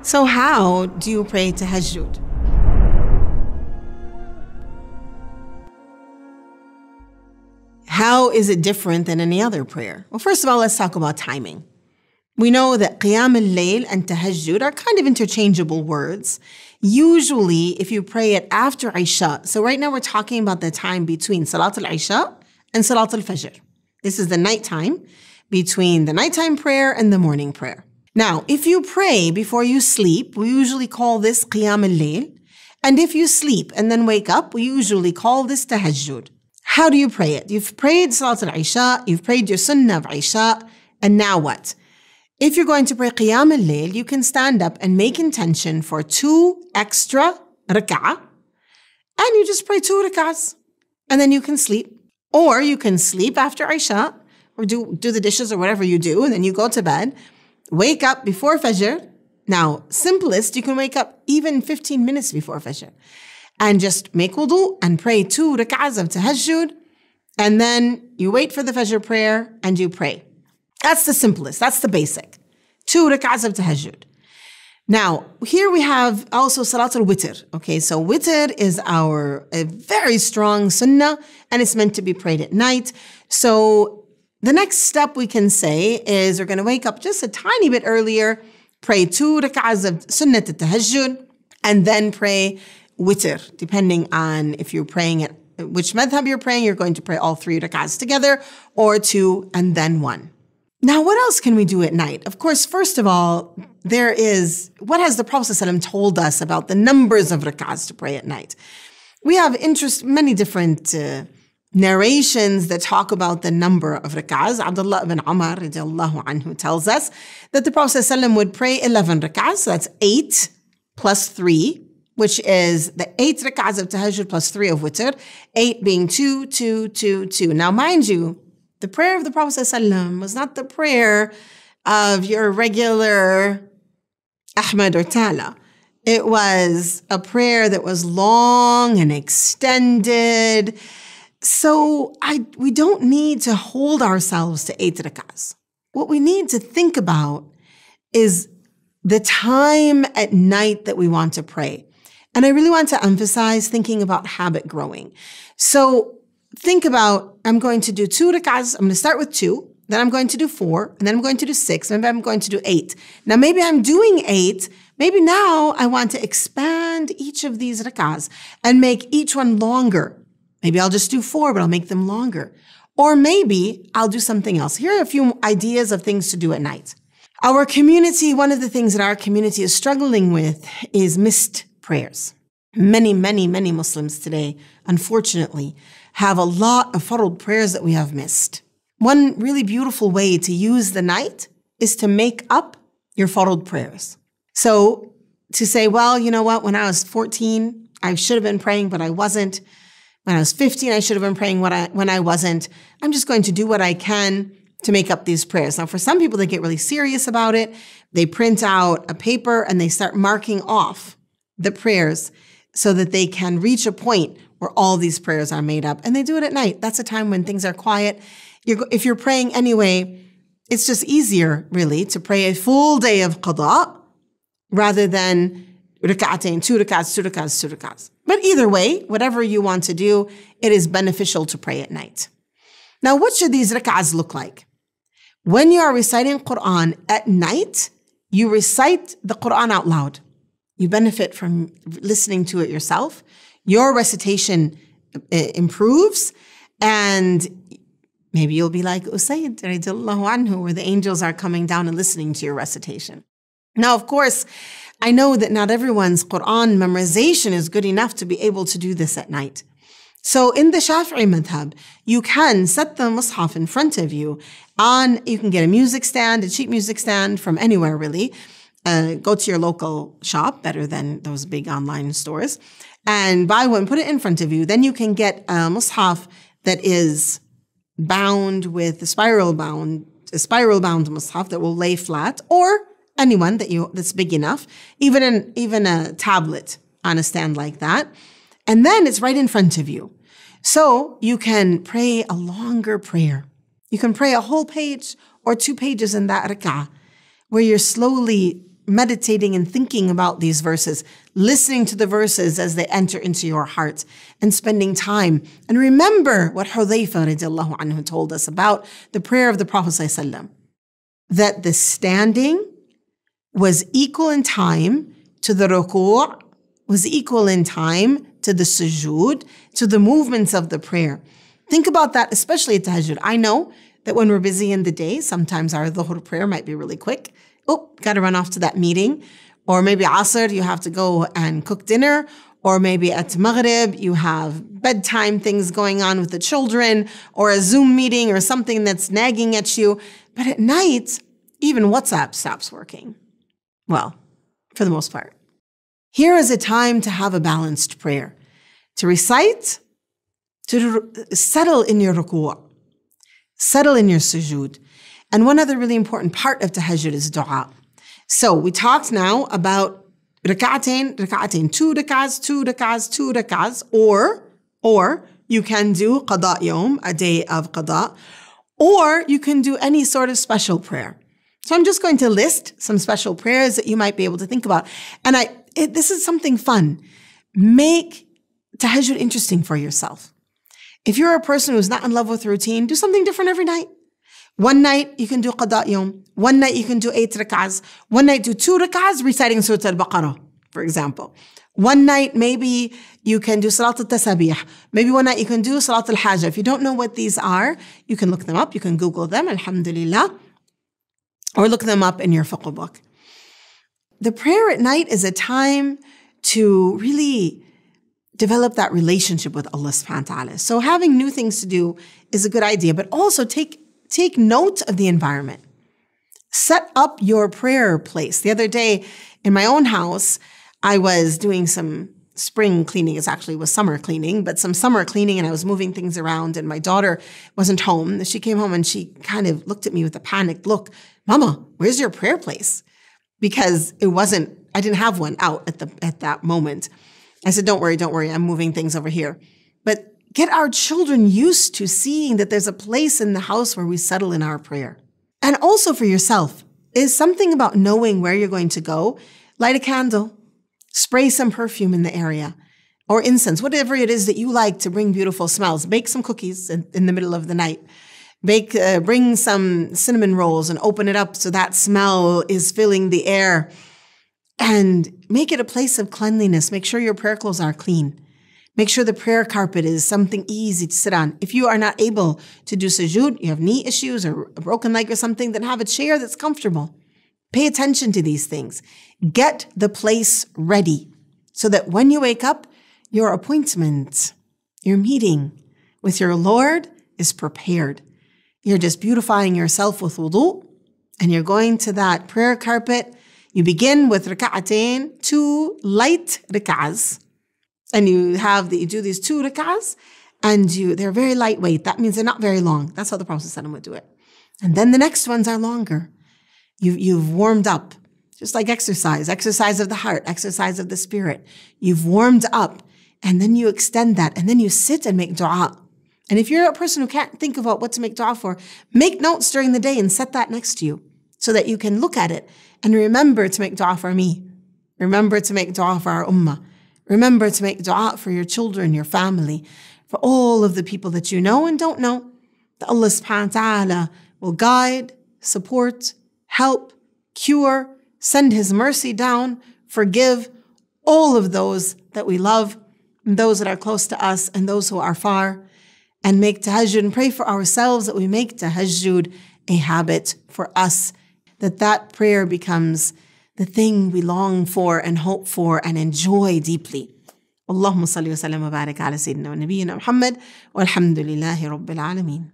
So how do you pray tahajjud? How is it different than any other prayer? Well, first of all, let's talk about timing. We know that qiyam al-layl and tahajjud are kind of interchangeable words. Usually, if you pray it after Isha, so right now we're talking about the time between Salat al-Isha and Salat al-Fajr. This is the nighttime, between the nighttime prayer and the morning prayer. Now, if you pray before you sleep, we usually call this qiyam al-layl. And if you sleep and then wake up, we usually call this tahajjud. How do you pray it? You've prayed Salat al-Isha, you've prayed your sunnah of Isha, and now what? If you're going to pray qiyam al-layl, you can stand up and make intention for 2 extra rak'ah, and you just pray 2 rak'ahs, and then you can sleep. Or you can sleep after Isha, or do the dishes or whatever you do, and then you go to bed, wake up before Fajr. Now, simplest, you can wake up even 15 minutes before Fajr, and just make wudu and pray 2 rak'ahs of tahajjud, and then you wait for the Fajr prayer and you pray. That's the simplest. That's the basic. 2 rak'ahs of tahajjud. Now, here we have also Salat al-Witr. Okay, so Witr is a very strong sunnah, and it's meant to be prayed at night. So the next step we can say is we're going to wake up just a tiny bit earlier, pray 2 rak'ahs of sunnat al-tahajjud, and then pray Witr. Depending on if you're praying at which madhab you're praying, you're going to pray all 3 rak'ahs together, or 2 and then 1. Now, what else can we do at night? Of course, first of all, what has the Prophet ﷺ told us about the numbers of rak'ahs to pray at night? We have many different narrations that talk about the number of rak'ahs. Abdullah ibn Umar radiallahu anhu tells us that the Prophet ﷺ would pray 11 rak'ahs, so that's 8 plus 3, which is the 8 rak'ahs of tahajjud plus 3 of witr, 8 being 2, 2, 2, 2. Now, mind you, the prayer of the Prophet ﷺ was not the prayer of your regular Ahmad or Tala. It was a prayer that was long and extended. So we don't need to hold ourselves to 8 rak'ahs. What we need to think about is the time at night that we want to pray. And I really want to emphasize thinking about habit growing. So think about, I'm going to do 2 rak'ahs. I'm going to start with 2, then I'm going to do 4, and then I'm going to do 6, and maybe I'm going to do 8. Now, maybe I'm doing 8. Maybe now I want to expand each of these rak'ahs and make each one longer. Maybe I'll just do 4, but I'll make them longer. Or maybe I'll do something else. Here are a few ideas of things to do at night. Our community, one of the things that our community is struggling with is missed prayers. Many Muslims today, unfortunately, have a lot of farad prayers that we have missed. One really beautiful way to use the night is to make up your farad prayers. So to say, well, you know what, when I was 14, I should have been praying, but I wasn't. When I was 15, I should have been praying when I wasn't. I'm just going to do what I can to make up these prayers. Now, for some people, they get really serious about it. They print out a paper and they start marking off the prayers so that they can reach a point where all these prayers are made up. And they do it at night. That's a time when things are quiet. If you're praying anyway, it's just easier, really, to pray a full day of qada rather than rak'atain, 2 rak'ahs, 2 rak'ahs, 2 rak'ahs. But either way, whatever you want to do, it is beneficial to pray at night. Now, what should these rak'ahs look like? When you are reciting Quran at night, you recite the Quran out loud. You benefit from listening to it yourself. Your recitation improves, and maybe you'll be like Usayd radiallahu anhu, where the angels are coming down and listening to your recitation. Now, of course, I know that not everyone's Quran memorization is good enough to be able to do this at night. So in the Shafi'i madhab, you can set the mushaf in front of you you can get a music stand, a cheap music stand from anywhere really. Go to your local shop, better than those big online stores, and buy one, put it in front of you. Then you can get a mushaf that is bound with a spiral bound mushaf that will lay flat, or anyone that's big enough, even a tablet on a stand like that. And then it's right in front of you. So you can pray a longer prayer. You can pray a whole page or 2 pages in that rak'ah, where you're slowly meditating and thinking about these verses, listening to the verses as they enter into your heart, and spending time. And remember what Hudhayfa radiallahu anhu told us about the prayer of the Prophet ﷺ, that the standing was equal in time to the ruku', was equal in time to the sujood, to the movements of the prayer. Think about that, especially at tahajjud. I know that when we're busy in the day, sometimes our dhuhr prayer might be really quick. Oh, got to run off to that meeting. Or maybe asr, you have to go and cook dinner. Or maybe at maghrib, you have bedtime things going on with the children, or a Zoom meeting or something that's nagging at you. But at night, even WhatsApp stops working. Well, for the most part. Here is a time to have a balanced prayer, to recite, to settle in your ruku', settle in your sujood. And one other really important part of tahajjud is dua. So we talked now about rak'atain, 2 rak'ahs, 2 rak'ahs, 2 rak'ahs, or you can do qada yawm, a day of qada, or you can do any sort of special prayer. So I'm just going to list some special prayers that you might be able to think about. And this is something fun. Make tahajjud interesting for yourself. If you're a person who's not in love with routine, do something different every night. One night you can do qada yawm. One night you can do 8 rak'ahs. One night do 2 rak'ahs reciting Surah Al-Baqarah, for example. One night maybe you can do Salat al-Tasabih. Maybe one night you can do Salat al-Hajjah. If you don't know what these are, you can look them up. You can Google them, alhamdulillah. Or look them up in your fiqh book. The prayer at night is a time to really develop that relationship with Allah subhanahu wa ta'ala. So having new things to do is a good idea, but also take note of the environment. Set up your prayer place. The other day in my own house, I was doing some spring cleaning. It actually was summer cleaning, but some summer cleaning, and I was moving things around, and my daughter wasn't home. She came home and she kind of looked at me with a panicked look. Mama, where's your prayer place? Because I didn't have one out at that moment. I said, don't worry, I'm moving things over here. But get our children used to seeing that there's a place in the house where we settle in our prayer. And also for yourself, is something about knowing where you're going to go. Light a candle, spray some perfume in the area, or incense, whatever it is that you like to bring beautiful smells. Bake some cookies in the middle of the night. Bring some cinnamon rolls and open it up so that smell is filling the air. And make it a place of cleanliness. Make sure your prayer clothes are clean. Make sure the prayer carpet is something easy to sit on. If you are not able to do sujood, you have knee issues or a broken leg or something, then have a chair that's comfortable. Pay attention to these things. Get the place ready so that when you wake up, your appointment, your meeting with your Lord is prepared. You're just beautifying yourself with wudu, and you're going to that prayer carpet. You begin with rak'atain, 2 light rak'ahs, and you do these 2 rak'ahs, and they're very lightweight. That means they're not very long. That's how the Prophet ﷺ would do it. And then the next ones are longer. You've warmed up, just like exercise of the heart, exercise of the spirit. You've warmed up, and then you extend that, and then you sit and make dua. And if you're a person who can't think about what to make dua for, make notes during the day and set that next to you so that you can look at it and remember to make dua for me. Remember to make dua for our ummah. Remember to make dua for your children, your family, for all of the people that you know and don't know. That Allah subhanahu wa ta'ala will guide, support, help, cure, send His mercy down, forgive all of those that we love, and those that are close to us and those who are far. And make tahajjud and pray for ourselves that we make tahajjud a habit for us, that prayer becomes the thing we long for and hope for and enjoy deeply. Allahumma salli wa sallam wa barik ala Sayyidina wa Nabiyyina Muhammad walhamdulillahi rabbil alameen.